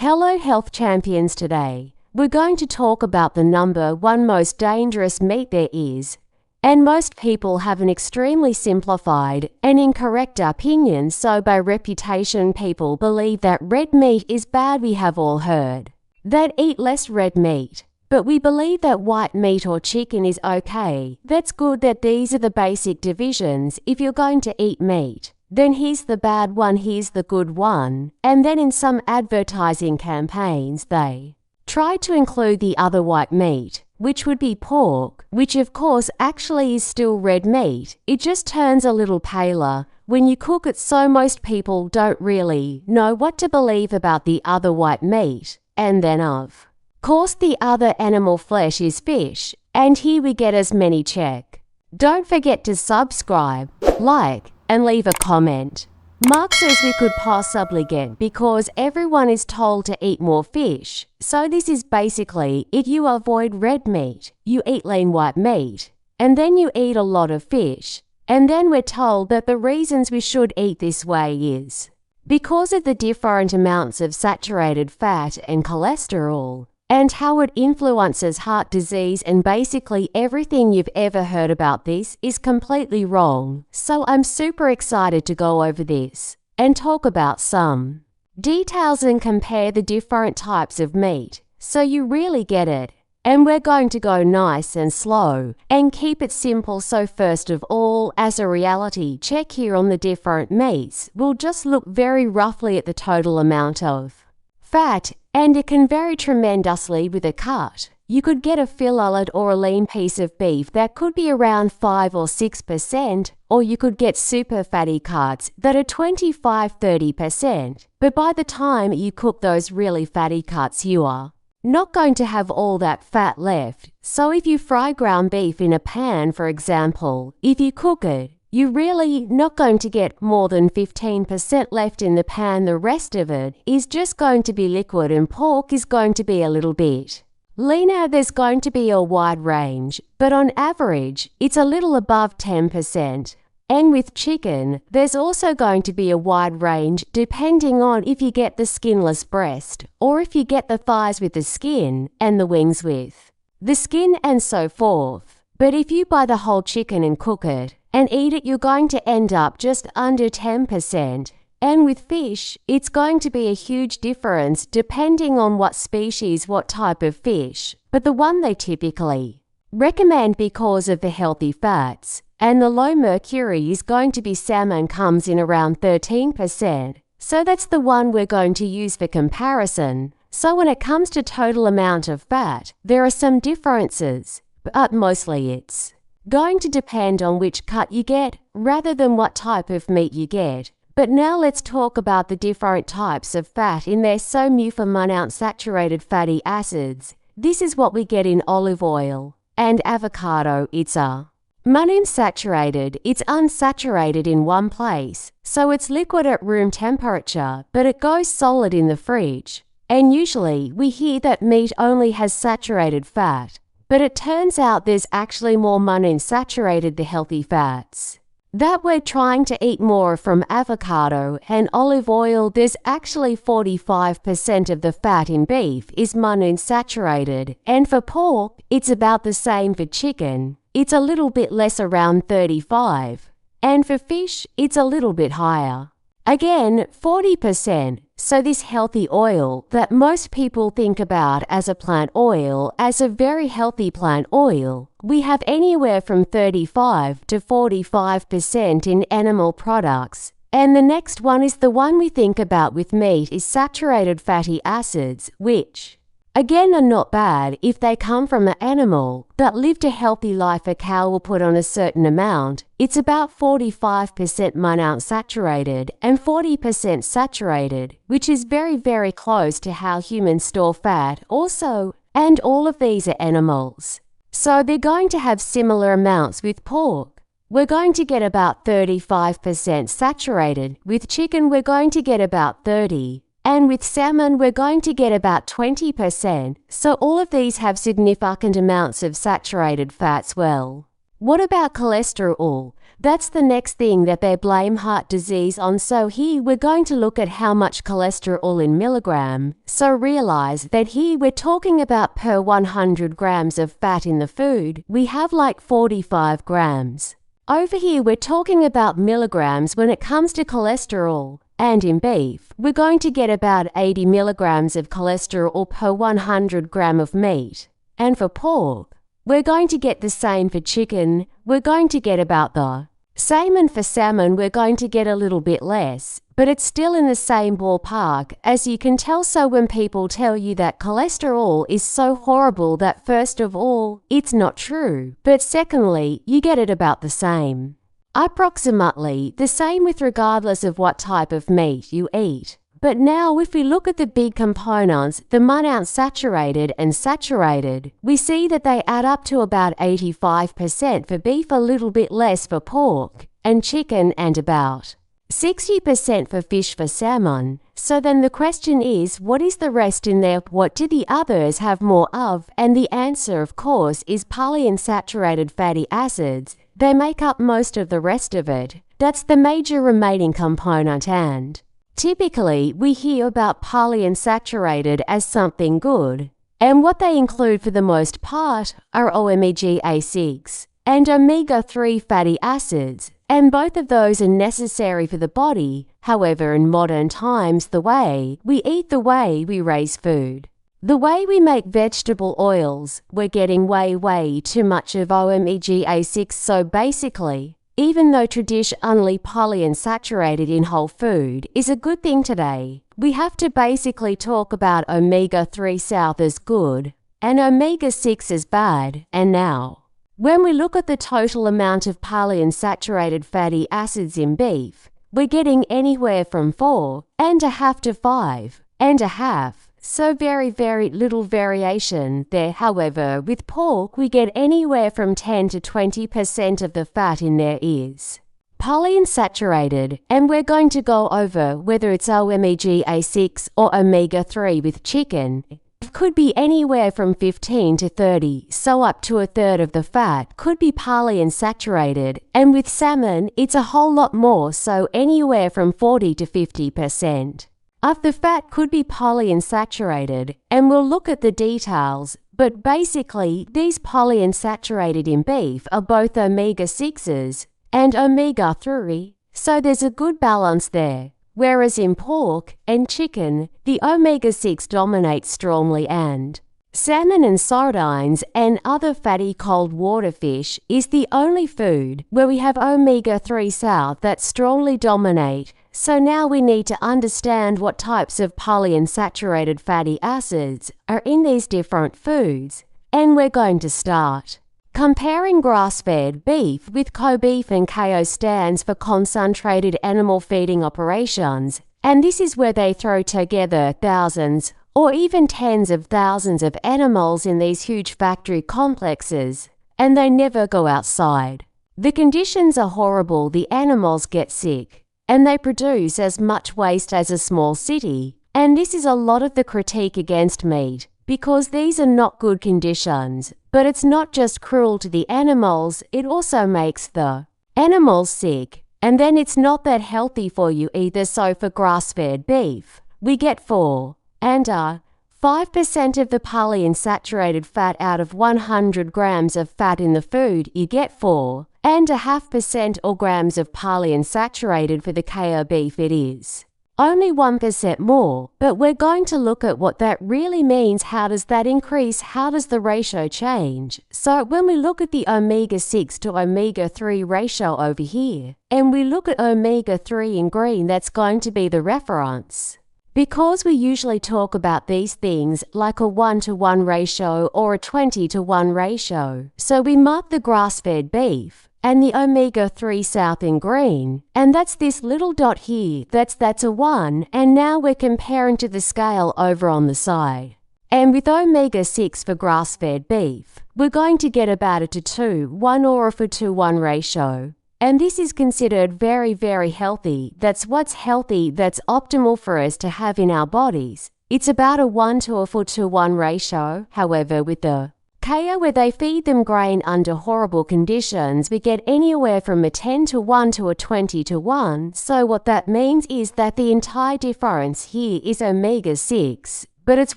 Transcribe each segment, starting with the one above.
Hello health champions, today we're going to talk about the number one most dangerous meat there is, and most people have an extremely simplified and incorrect opinion, so by reputation people believe that red meat is bad. We have all heard that eat less red meat, but we believe that white meat or chicken is okay. That's good, that these are the basic divisions. If you're going to eat meat, then here's the bad one, here's the good one. And then in some advertising campaigns they try to include the other white meat, which would be pork, which of course actually is still red meat. It just turns a little paler when you cook it, so most people don't really know what to believe about the other white meat. And then of course the other animal flesh is fish, and here we get as many check. Don't forget to subscribe, like, and leave a comment. Mark says we could possibly get, because everyone is told to eat more fish. So this is basically, if you avoid red meat, you eat lean white meat, and then you eat a lot of fish. And then we're told that the reasons we should eat this way is because of the different amounts of saturated fat and cholesterol, and how it influences heart disease, and basically everything you've ever heard about this is completely wrong. So I'm super excited to go over this and talk about some details and compare the different types of meat so you really get it. And we're going to go nice and slow and keep it simple. So first of all, as a reality check here on the different meats, we'll just look very roughly at the total amount of fat, and it can vary tremendously with a cut. You could get a fillet or a lean piece of beef that could be around 5 or 6%, or you could get super fatty cuts that are 25-30%. But by the time you cook those really fatty cuts, you are not going to have all that fat left. So if you fry ground beef in a pan, for example, if you cook it, you're really not going to get more than 15% left in the pan. The rest of it is just going to be liquid, and pork is going to be a little bit leaner. There's going to be a wide range, but on average, it's a little above 10%. And with chicken, there's also going to be a wide range depending on if you get the skinless breast, or if you get the thighs with the skin and the wings with the skin, and so forth. But if you buy the whole chicken and cook it and eat it, you're going to end up just under 10%. And with fish, it's going to be a huge difference depending on what species, what type of fish. But the one they typically recommend because of the healthy fats and the low mercury is going to be salmon, comes in around 13%. So that's the one we're going to use for comparison. So when it comes to total amount of fat, there are some differences, but mostly it's going to depend on which cut you get rather than what type of meat you get. But now let's talk about the different types of fat in there. So monounsaturated fatty acids. This is what we get in olive oil and avocado. It's a monounsaturated. It's unsaturated in one place, so it's liquid at room temperature, but it goes solid in the fridge. And usually we hear that meat only has saturated fat, but it turns out there's actually more monounsaturated, the healthy fats that we're trying to eat more from avocado and olive oil. There's actually 45% of the fat in beef is monounsaturated, and for pork, it's about the same. For chicken, it's a little bit less, around 35, and for fish, it's a little bit higher, again 40%. So this healthy oil that most people think about as a plant oil, as a very healthy plant oil, we have anywhere from 35 to 45% in animal products. And the next one is the one we think about with meat, is saturated fatty acids, which again are not bad if they come from an animal that lived a healthy life. A cow will put on a certain amount. It's about 45% monounsaturated and 40% saturated, which is very, very close to how humans store fat also. And all of these are animals, so they're going to have similar amounts. With pork, we're going to get about 35% saturated. With chicken, we're going to get about 30%. And with salmon, we're going to get about 20%. So all of these have significant amounts of saturated fats. Well, what about cholesterol? That's the next thing that they blame heart disease on. So here we're going to look at how much cholesterol in milligram. So realize that here we're talking about per 100 grams of fat in the food, we have like 45 grams. Over here we're talking about milligrams when it comes to cholesterol. And in beef, we're going to get about 80 milligrams of cholesterol per 100 gram of meat. And for pork, we're going to get the same. For chicken, we're going to get about the same, and for salmon we're going to get a little bit less, but it's still in the same ballpark, as you can tell. So when people tell you that cholesterol is so horrible, that first of all, it's not true, but secondly, you get it about the same. Approximately the same with regardless of what type of meat you eat. But now if we look at the big components, the monounsaturated and saturated, we see that they add up to about 85% for beef, a little bit less for pork and chicken, and about 60% for fish, for salmon. So then the question is, what is the rest in there? What do the others have more of? And the answer, of course, is polyunsaturated fatty acids. They make up most of the rest of it. That's the major remaining component, and typically, we hear about polyunsaturated as something good, and what they include for the most part are omega-6 and omega-3 fatty acids, and both of those are necessary for the body. However, in modern times, the way we eat, the way we raise food, the way we make vegetable oils, we're getting way too much of omega-6. So basically, even though traditionally polyunsaturated in whole food is a good thing today, we have to basically talk about omega-3 south as good and omega-6 as bad. And now, when we look at the total amount of polyunsaturated fatty acids in beef, we're getting anywhere from 4.5 to 5.5. So very little variation there. However, with pork we get anywhere from 10 to 20% of the fat in there is polyunsaturated, and we're going to go over whether it's omega-6 or omega-3. With chicken, it could be anywhere from 15 to 30, so up to a third of the fat could be polyunsaturated, and with salmon it's a whole lot more, so anywhere from 40 to 50%. Of the fat could be polyunsaturated, and we'll look at the details, but basically these polyunsaturated in beef are both omega-6s and omega-3, so there's a good balance there, whereas in pork and chicken, the omega-6 dominates strongly, and salmon and sardines and other fatty cold water fish is the only food where we have omega-3 south that strongly dominate. So now we need to understand what types of polyunsaturated fatty acids are in these different foods, and we're going to start comparing grass-fed beef with co-beef, and KO stands for concentrated animal feeding operations, and this is where they throw together thousands or even tens of thousands of animals in these huge factory complexes, and they never go outside. The conditions are horrible, the animals get sick, and they produce as much waste as a small city. And this is a lot of the critique against meat, because these are not good conditions. But it's not just cruel to the animals, it also makes the animals sick, and then it's not that healthy for you either. So for grass-fed beef, we get 4 and 5% of the polyunsaturated fat out of 100 grams of fat in the food. You get 4.5% or grams of polyunsaturated. For the KO beef it is only 1% more, but we're going to look at what that really means. How does that increase? How does the ratio change? So when we look at the omega-6 to omega-3 ratio over here, and we look at omega-3 in green, that's going to be the reference. Because we usually talk about these things like a 1-to-1 ratio or a 20-to-1 ratio, so we mark the grass-fed beef and the omega-3 south in green, and that's this little dot here, that's a 1, and now we're comparing to the scale over on the side. And with omega-6 for grass-fed beef, we're going to get about a 2-to-1 or a 4-to-1 ratio. And this is considered very healthy. That's what's healthy, that's optimal for us to have in our bodies. It's about a 1 to a 4-to-1 ratio. However, with the Kea, where they feed them grain under horrible conditions, we get anywhere from a 10 to 1 to a 20 to 1. So what that means is that the entire difference here is omega-6. But it's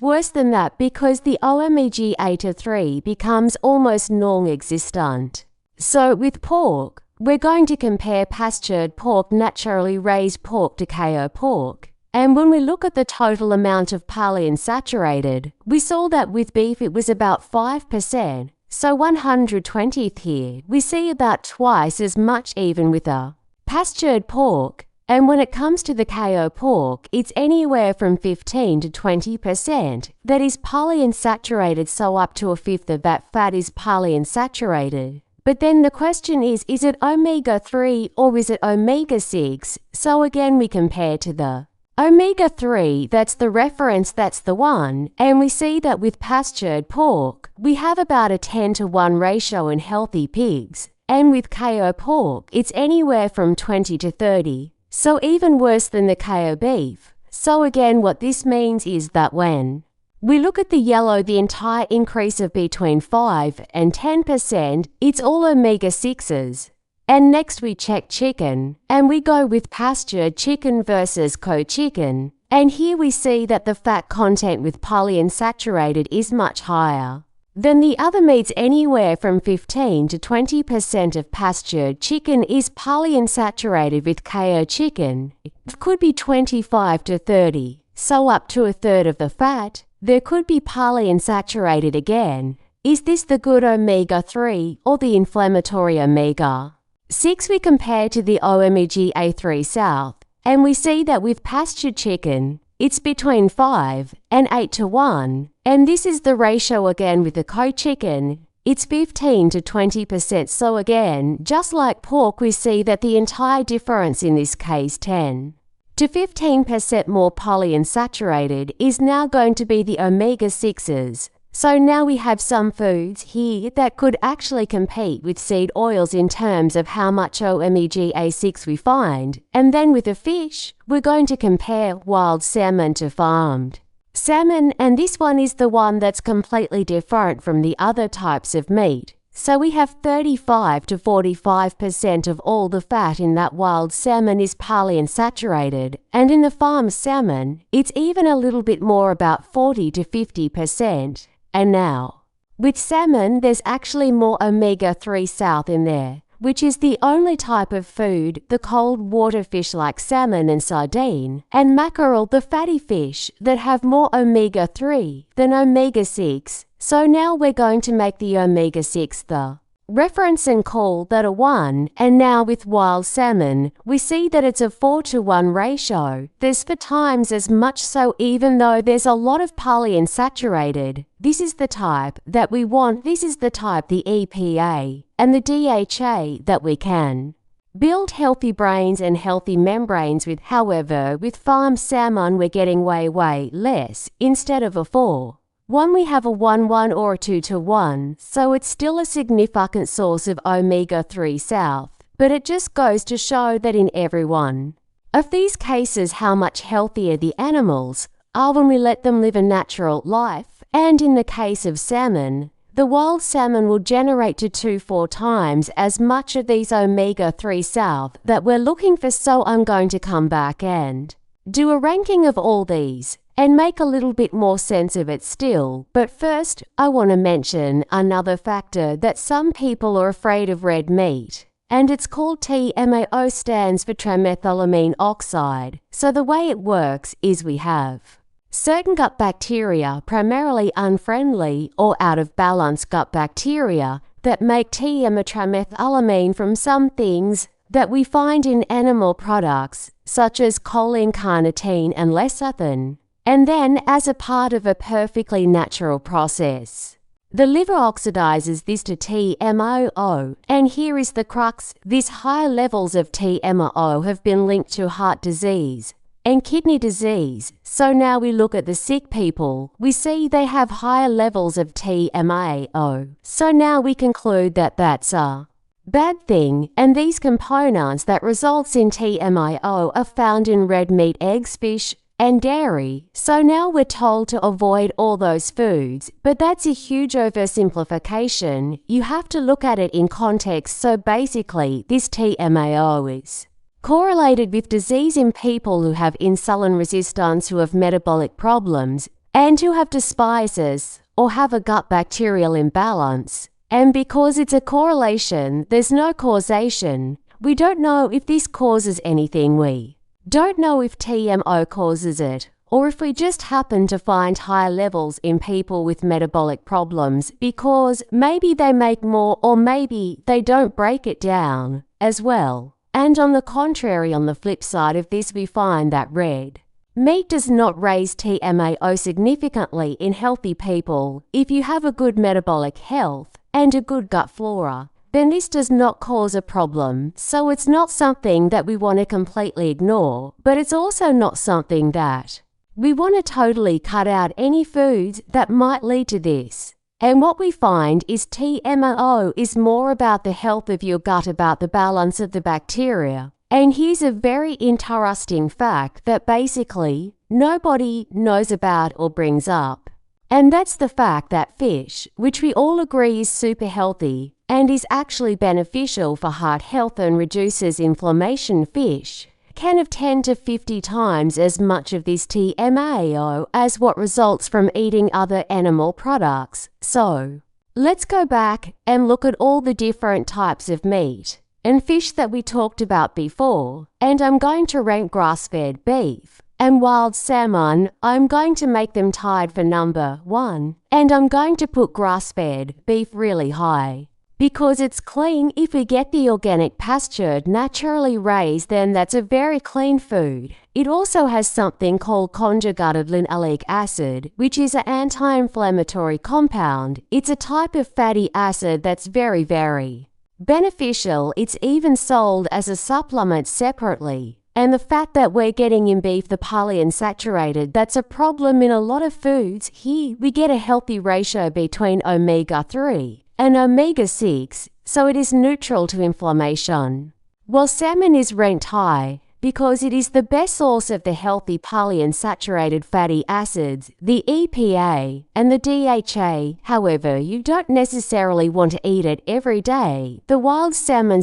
worse than that because the omega-3 becomes almost non-existent. So with pork, we're going to compare pastured pork, naturally raised pork, to keto pork. And when we look at the total amount of polyunsaturated, we saw that with beef it was about 5%. So 120th here, we see about twice as much even with a pastured pork. And when it comes to the keto pork, it's anywhere from 15 to 20% that is polyunsaturated, so up to a fifth of that fat is polyunsaturated. But then the question is it omega-3 or is it omega-6? So again we compare to the omega-3, that's the reference, that's the one, and we see that with pastured pork, we have about a 10 to 1 ratio in healthy pigs, and with keto pork, it's anywhere from 20 to 30. So even worse than the keto beef. So again, what this means is that when we look at the yellow, the entire increase of between 5 and 10%, it's all omega-6s. And next we check chicken, and we go with pastured chicken versus co-chicken. And here we see that the fat content with polyunsaturated is much higher. Then the other meats, anywhere from 15 to 20% of pastured chicken is polyunsaturated. With keto chicken, it could be 25 to 30, so up to a third of the fat. There could be polyunsaturated again. Is this the good omega-3 or the inflammatory omega-6? We compare to the omega-3 south, and we see that with pastured chicken, it's between 5 and 8 to 1, and this is the ratio again with the co-chicken. It's 15 to 20%, so again, just like pork, we see that the entire difference in this case 10 to 15% more polyunsaturated is now going to be the omega-6s. So now we have some foods here that could actually compete with seed oils in terms of how much omega-6 we find. And then with the fish, we're going to compare wild salmon to farmed salmon, and this one is the one that's completely different from the other types of meat. So we have 35 to 45% of all the fat in that wild salmon is polyunsaturated, and in the farmed salmon, it's even a little bit more, about 40 to 50%. And now, with salmon, there's actually more omega-3 south in there, which is the only type of food, the cold water fish like salmon and sardine, and mackerel, the fatty fish, that have more omega-3 than omega-6. So now we're going to make the omega-6 the reference and call that a 1, and now with wild salmon, we see that it's a 4 to 1 ratio. There's 4 times as much, so even though there's a lot of polyunsaturated, this is the type that we want, this is the type, the EPA, and the DHA that we can build healthy brains and healthy membranes with. However, with farmed salmon, we're getting way less. Instead of a 4, 1, we have a 1-1 or a 2 to 1, so it's still a significant source of omega-3 south. But it just goes to show that in every one of these cases how much healthier the animals are when we let them live a natural life. And in the case of salmon, the wild salmon will generate to 2-4 times as much of these omega-3 south that we're looking for. So I'm going to come back and do a ranking of all these and make a little bit more sense of it still. But first, I want to mention another factor that some people are afraid of: red meat. And it's called TMAO, stands for trimethylamine oxide. So the way it works is we have certain gut bacteria, primarily unfriendly or out of balance gut bacteria, that make trimethylamine from some things that we find in animal products, such as choline, carnitine, and lecithin. And then, as a part of a perfectly natural process, the liver oxidizes this to TMAO. And here is the crux: these higher levels of TMAO have been linked to heart disease and kidney disease. So now we look at the sick people, we see they have higher levels of TMAO. So now we conclude that that's a bad thing, and these components that results in TMAO are found in red meat, eggs, fish, and dairy, so now we're told to avoid all those foods, but that's a huge oversimplification. You have to look at it in context. So basically, this TMAO is correlated with disease in people who have insulin resistance, who have metabolic problems, and who have dysbiosis or have a gut bacterial imbalance. And because it's a correlation, there's no causation. We don't know if this causes anything. We don't know if TMO causes it, or if we just happen to find higher levels in people with metabolic problems because maybe they make more, or maybe they don't break it down as well. And on the contrary, on the flip side of this, we find that red meat does not raise TMAO significantly in healthy people. If you have a good metabolic health and a good gut flora, then this does not cause a problem. So it's not something that we want to completely ignore, but it's also not something that we want to totally cut out any foods that might lead to this. And what we find is TMAO is more about the health of your gut, about the balance of the bacteria. And here's a very interesting fact that basically nobody knows about or brings up. And that's the fact that fish, which we all agree is super healthy and is actually beneficial for heart health and reduces inflammation, fish can have 10 to 50 times as much of this TMAO as what results from eating other animal products. So let's go back and look at all the different types of meat and fish that we talked about before, and I'm going to rank grass-fed beef and wild salmon. I'm going to make them tied for number 1, and I'm going to put grass-fed beef really high because it's clean. If we get the organic, pastured, naturally raised, then that's a very clean food. It also has something called conjugated linoleic acid, which is an anti-inflammatory compound. It's a type of fatty acid that's very, very beneficial. It's even sold as a supplement separately. And the fact that we're getting in beef the polyunsaturated, that's a problem in a lot of foods. Here we get a healthy ratio between omega-3 and omega-6, so it is neutral to inflammation. While salmon is ranked high because it is the best source of the healthy polyunsaturated fatty acids, the EPA and the DHA. However, you don't necessarily want to eat it every day. The wild salmon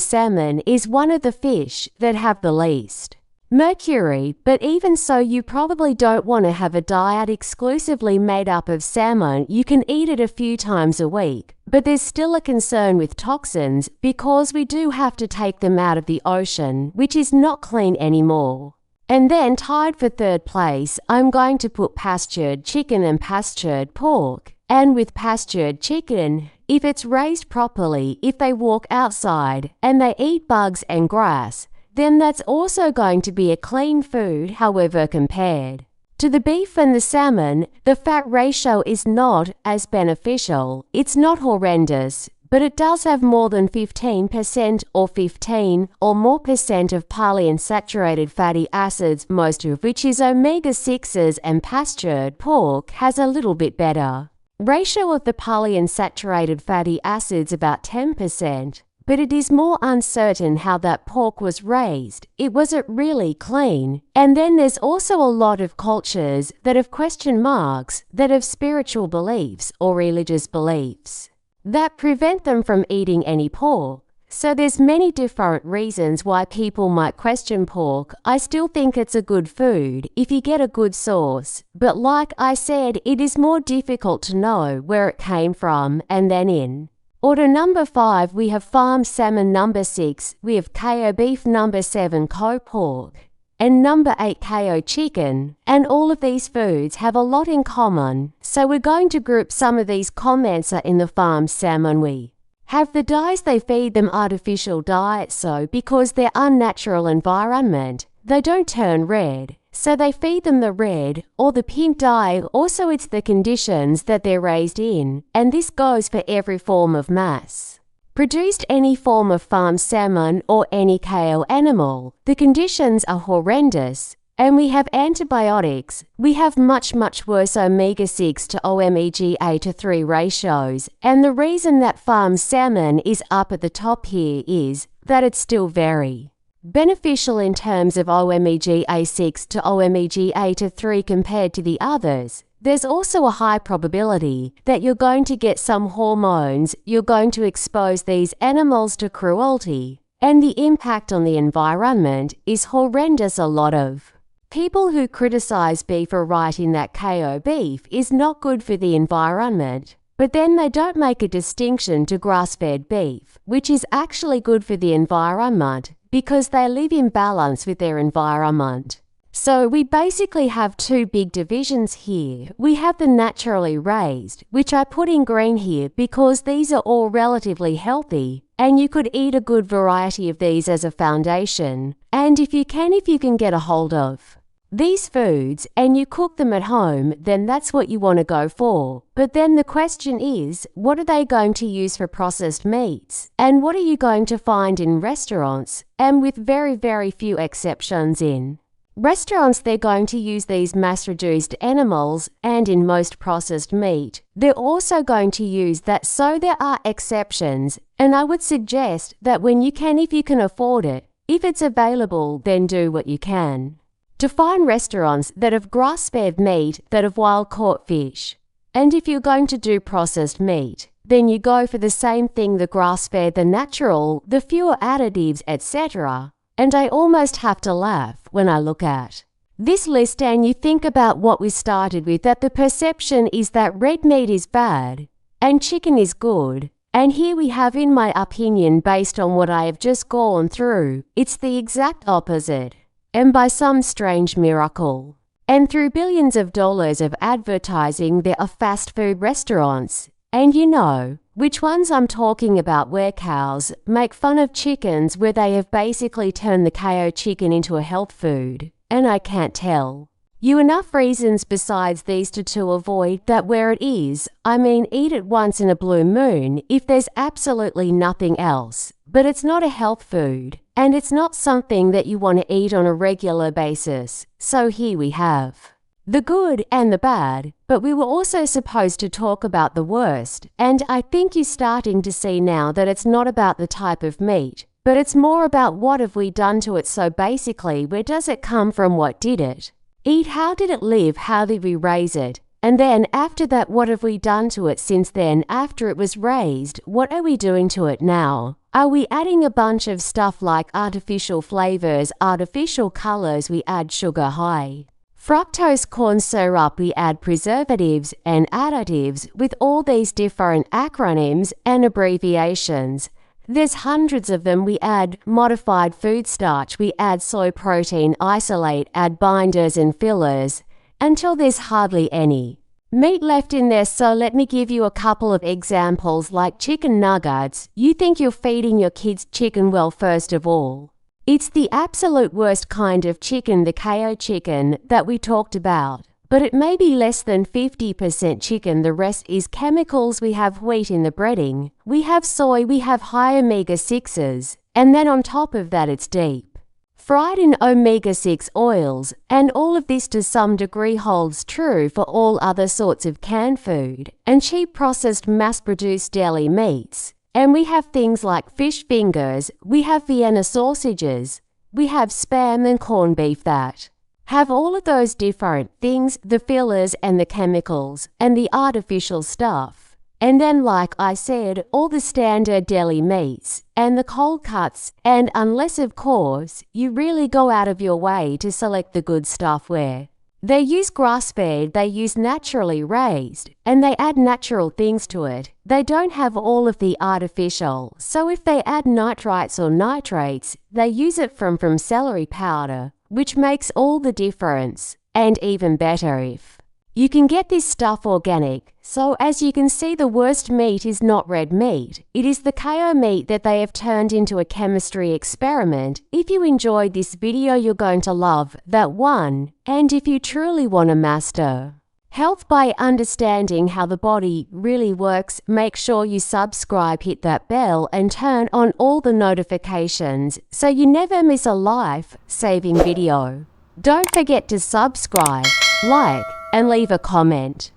is one of the fish that have the least mercury, but even so, you probably don't want to have a diet exclusively made up of salmon. You can eat it a few times a week, but there's still a concern with toxins because we do have to take them out of the ocean, which is not clean anymore. And then tied for third place, I'm going to put pastured chicken and pastured pork. And with pastured chicken, if it's raised properly, if they walk outside and they eat bugs and grass, then that's also going to be a clean food. However, compared to the beef and the salmon, the fat ratio is not as beneficial. It's not horrendous, but it does have more than 15% or 15 or more percent of polyunsaturated fatty acids, most of which is omega-6s, and pastured pork has a little bit better ratio of the polyunsaturated fatty acids, about 10%. But it is more uncertain how that pork was raised. It wasn't really clean. And then there's also a lot of cultures that have question marks, that have spiritual beliefs or religious beliefs that prevent them from eating any pork. So there's many different reasons why people might question pork. I still think it's a good food if you get a good source. But like I said, it is more difficult to know where it came from. And then in order number 5, we have farm salmon. Number 6, we have KO beef. Number 7, KO pork. And number 8, KO chicken. And all of these foods have a lot in common. So we're going to group some of these comments are in the farm salmon. We have the dyes. They feed them artificial diet, so because their unnatural environment, they don't turn red. So they feed them the red or the pink dye. Also, it's the conditions that they're raised in, and this goes for every form of mass produced any form of farm salmon or any KO animal. The conditions are horrendous. And we have antibiotics. We have much worse omega-6 to omega to 3 ratios. And the reason that farm salmon is up at the top here is that it's still very beneficial in terms of omega-6 to omega-3 compared to the others, there's also a high probability that you're going to get some hormones, you're going to expose these animals to cruelty, and the impact on the environment is horrendous. A lot of people who criticize beef are right in that KO beef is not good for the environment, but then they don't make a distinction to grass-fed beef, which is actually good for the environment because they live in balance with their environment. So we basically have two big divisions here. We have the naturally raised, which I put in green here because these are all relatively healthy, and you could eat a good variety of these as a foundation. And if you can get a hold of these foods and you cook them at home, then that's what you want to go for. But then the question is, what are they going to use for processed meats? And what are you going to find in restaurants? And with very, very few exceptions in restaurants, they're going to use these mass-reduced animals, and in most processed meat, they're also going to use that. So there are exceptions, and I would suggest that when you can, if you can afford it, if it's available, then do what you can to find restaurants that have grass-fed meat, that have wild-caught fish. And if you're going to do processed meat, then you go for the same thing, the grass-fed, the natural, the fewer additives, etc. And I almost have to laugh when I look at this list and you think about what we started with, that the perception is that red meat is bad and chicken is good. And here we have, in my opinion, based on what I have just gone through, it's the exact opposite. And by some strange miracle, and through billions of dollars of advertising, there are fast food restaurants. And you know which ones I'm talking about, where cows make fun of chickens, where they have basically turned the KO chicken into a health food. And I can't tell you enough reasons besides these to avoid that where it is. I mean, eat it once in a blue moon if there's absolutely nothing else. But it's not a health food, and it's not something that you want to eat on a regular basis. So here we have the good and the bad, but we were also supposed to talk about the worst. And I think you're starting to see now that it's not about the type of meat, but it's more about what have we done to it. So basically, where does it come from? What did it eat? How did it live? How did we raise it? And then after that, what have we done to it since then? After it was raised, what are we doing to it now? Are we adding a bunch of stuff like artificial flavors, artificial colors? We add sugar, high fructose corn syrup, we add preservatives and additives with all these different acronyms and abbreviations. There's hundreds of them. We add modified food starch, we add soy protein isolate, add binders and fillers, until there's hardly any meat left in there. So let me give you a couple of examples, like chicken nuggets. You think you're feeding your kids chicken? Well, first of all, it's the absolute worst kind of chicken, the KO chicken that we talked about. But it may be less than 50% chicken, the rest is chemicals. We have wheat in the breading, we have soy, we have high omega-6s, and then on top of that it's deep fried in omega-6 oils, and all of this to some degree holds true for all other sorts of canned food and cheap processed mass-produced deli meats. And we have things like fish fingers, we have Vienna sausages, we have Spam and corned beef that have all of those different things, the fillers and the chemicals and the artificial stuff. And then, like I said, all the standard deli meats and the cold cuts, and unless of course you really go out of your way to select the good stuff where they use grass-fed, they use naturally raised, and they add natural things to it. They don't have all of the artificial. So if they add nitrites or nitrates, they use it from celery powder, which makes all the difference. And even better if you can get this stuff organic. So as you can see, the worst meat is not red meat. It is the KO meat that they have turned into a chemistry experiment. If you enjoyed this video, you're going to love that one. And if you truly want to master health by understanding how the body really works, make sure you subscribe, hit that bell, and turn on all the notifications so you never miss a life-saving video. Don't forget to subscribe, like, and leave a comment.